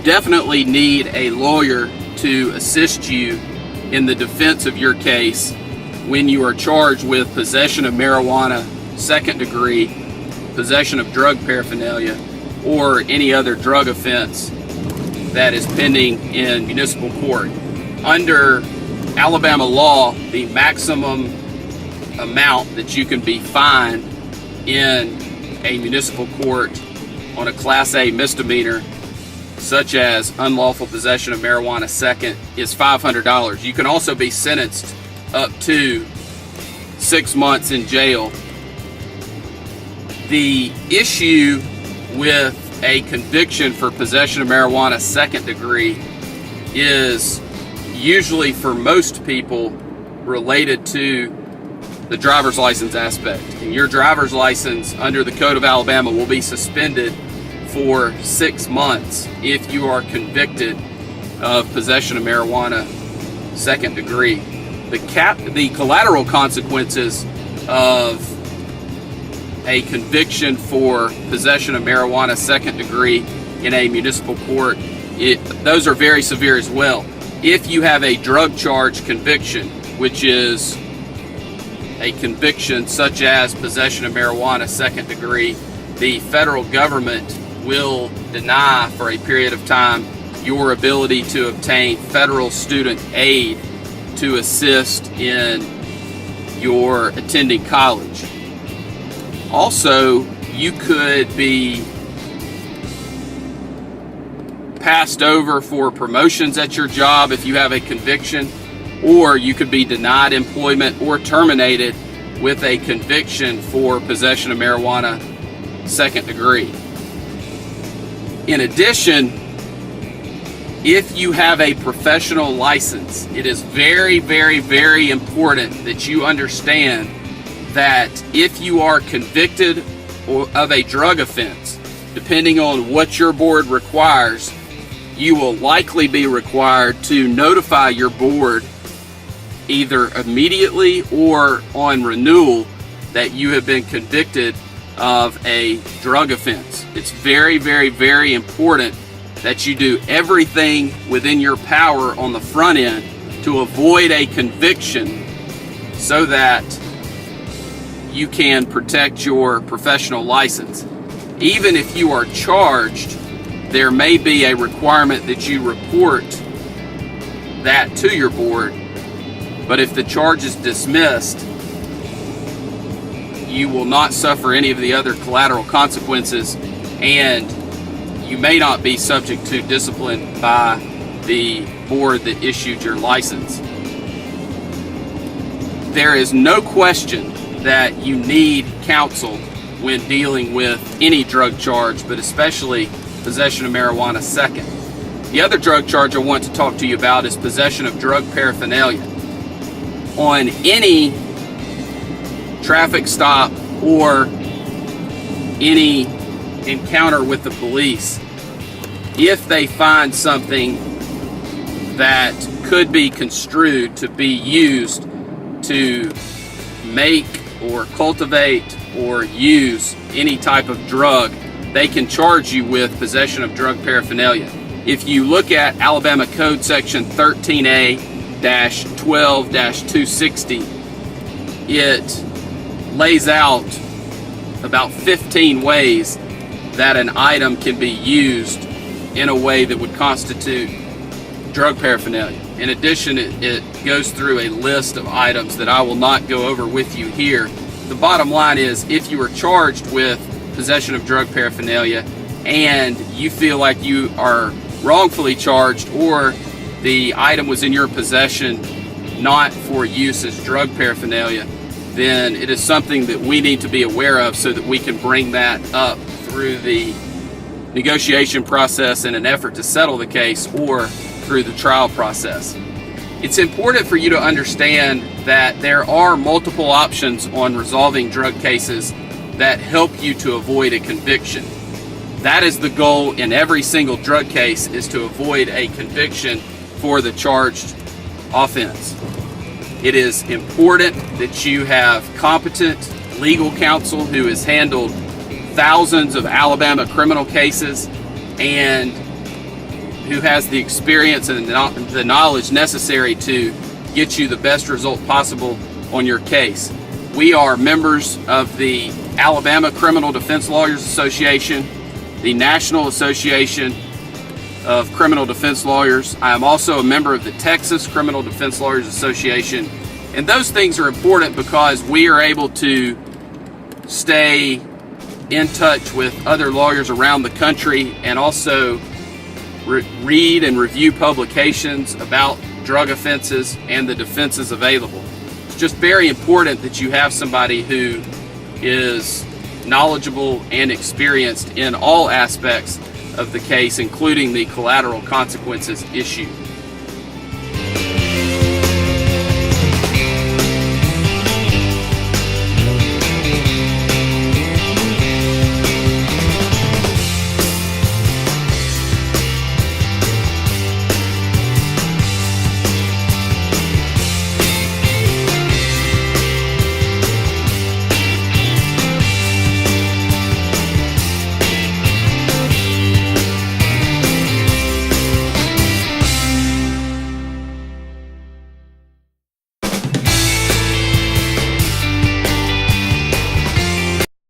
definitely need a lawyer to assist you in the defense of your case when you are charged with possession of marijuana, second degree, possession of drug paraphernalia, or any other drug offense that is pending in municipal court. Under Alabama law, the maximum amount that you can be fined in a municipal court on a Class A misdemeanor, such as unlawful possession of marijuana second, is $500. You can also be sentenced up to 6 months in jail. The issue with a conviction for possession of marijuana second degree is usually, for most people, related to the driver's license aspect. And your driver's license under the Code of Alabama will be suspended for 6 months if you are convicted of possession of marijuana second degree. The collateral consequences of a conviction for possession of marijuana second degree in a municipal court, those are very severe as well. If you have a drug charge conviction, which is a conviction such as possession of marijuana second degree, the federal government will deny for a period of time your ability to obtain federal student aid to assist in your attending college. Also, you could be passed over for promotions at your job if you have a conviction, or you could be denied employment or terminated with a conviction for possession of marijuana second degree. In addition, if you have a professional license, it is very, very, very important that you understand that if you are convicted of a drug offense, depending on what your board requires, you will likely be required to notify your board either immediately or on renewal that you have been convicted of a drug offense. It's very, very, very important that you do everything within your power on the front end to avoid a conviction so that you can protect your professional license. Even if you are charged, there may be a requirement that you report that to your board, but if the charge is dismissed, you will not suffer any of the other collateral consequences, and you may not be subject to discipline by the board that issued your license. There is no question that you need counsel when dealing with any drug charge, but especially possession of marijuana second. The other drug charge I want to talk to you about is possession of drug paraphernalia. On any traffic stop or any encounter with the police, if they find something that could be construed to be used to make or cultivate or use any type of drug, they can charge you with possession of drug paraphernalia. If you look at Alabama Code Section 13A-12-260, it lays out about 15 ways that an item can be used in a way that would constitute drug paraphernalia. In addition, it goes through a list of items that I will not go over with you here. The bottom line is, if you are charged with possession of drug paraphernalia and you feel like you are wrongfully charged, or the item was in your possession not for use as drug paraphernalia, then it is something that we need to be aware of so that we can bring that up through the negotiation process in an effort to settle the case, or through the trial process. It's important for you to understand that there are multiple options on resolving drug cases that help you to avoid a conviction. That is the goal in every single drug case, is to avoid a conviction for the charged offense. It is important that you have competent legal counsel who has handled thousands of Alabama criminal cases and who has the experience and the knowledge necessary to get you the best result possible on your case. We are members of the Alabama Criminal Defense Lawyers Association, the National Association of Criminal Defense Lawyers. I am also a member of the Texas Criminal Defense Lawyers Association. And those things are important because we are able to stay in touch with other lawyers around the country and also read and review publications about drug offenses and the defenses available. It's just very important that you have somebody who is knowledgeable and experienced in all aspects of the case, including the collateral consequences issue.